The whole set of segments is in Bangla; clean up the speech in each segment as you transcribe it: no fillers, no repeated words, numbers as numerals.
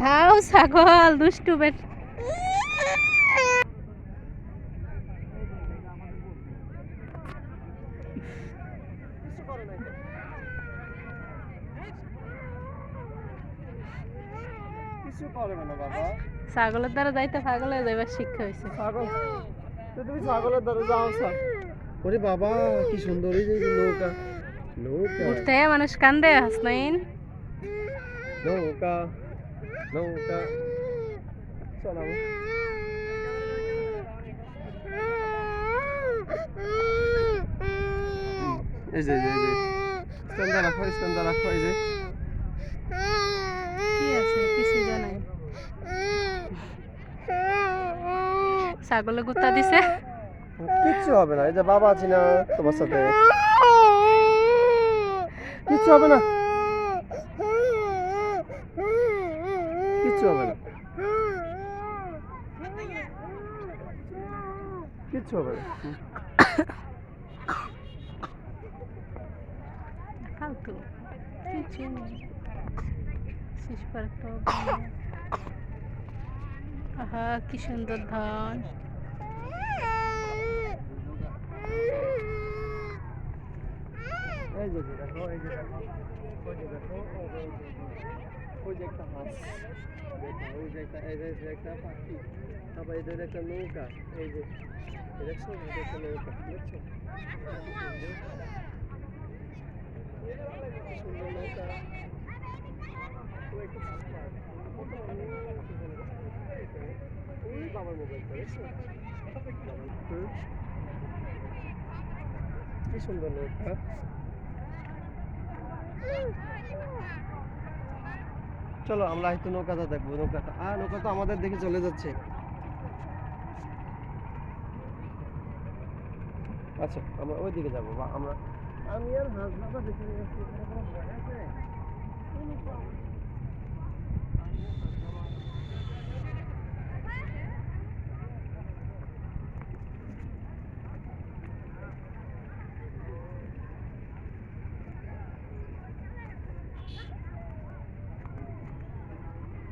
হাও ছাগল দুষ্টু বেট। ছাগলের দ্বারা যাইতে পাগল হয়ে যাইবার শিক্ষা হয়েছে। তুমি ছাগলের দ্বারা যাও ওরে বাবা কি সুন্দর এই যে নৌকা নৌকা ঘুরতে মানুষ কান্দে হাসনাইন। নৌকা নৌকা চলো এই যে স্ট্যান্ডার রাখো এই যে কি আছে কিছু জানাই। ছাগলে গুত্তা দিছে। কিচ্ছু হবে না, এই যে বাবা আছি না তোমার সাথে, কিচ্ছু হবে না, কিচ্ছু হবে না, কিচ্ছু হবে না। ফালতু কিছু নেই। শেষ করে তো আহা কি সুন্দর ধান। এই যে দেখো এই যে দেখো ওই যে দেখো ওই যে একটা হাঁস দেখো, ওই যে একটা এই যে একটা পাখি, তারপর এই যে একটা নৌকা, এই যে দেখছো একটা নৌকা দেখছো সুন্দর নৌকা। বাবার মোবাইলটা দেখছো কি সুন্দর নৌকা। চলো আমরা হয়তো নৌকাটা দেখবো, নৌকাটা নৌকা তো আমাদের দেখে চলে যাচ্ছে। আচ্ছা আমরা ওই দিকে যাবো, বা আমরা আমি আর হাসবাবা দেখে যাচ্ছি।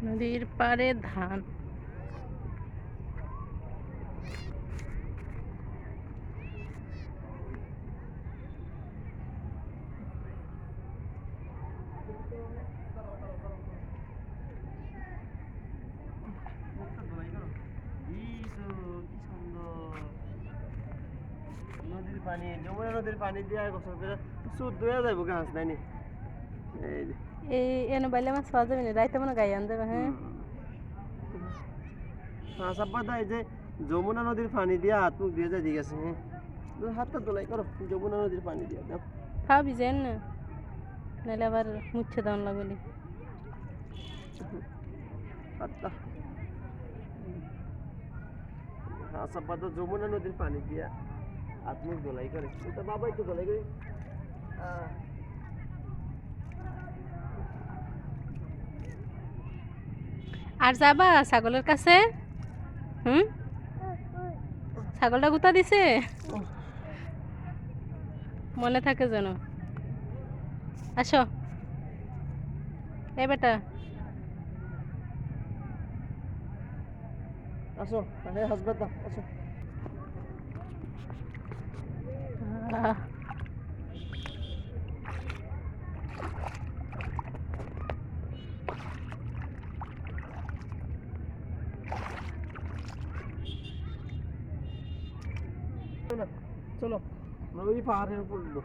নদীর পাড়ে ধান। নদীর পানি, যমুনা নদীর পানি দিয়ে গোসল করে সুদ ধুয়ে যাবো গাছ নাইনি। এই এনে বাইলে মাছ পাওয়া যাবে না, রাইতে মনে গায়ে আন যাবে। হ্যাঁ সাব্বাদা এই যে যমুনা নদীর পানি দিয়ে হাত মুখ দিয়ে দিয়ে গেছে। হ্যাঁ হাতটা দোলাই করো, যমুনা নদীর পানি দিয়ে দাও। খাবি যেন না, নাহলে আবার মুচ্ছে দাম লাগবে। হাতটা সাব্বাদা যমুনা নদীর পানি দিয়ে হাত মুখ দোলাই করে, ওটা বাবা একটু দোলাই করে। আর যাবা ছাগলের কাছে? ছাগলটা গুতা দিছে, মনে থাকে যেন। আসো এ বেটা আসো, হাসবাদ আসো। চলো আমরা ওই পাহাড়ের উপর উঠবো।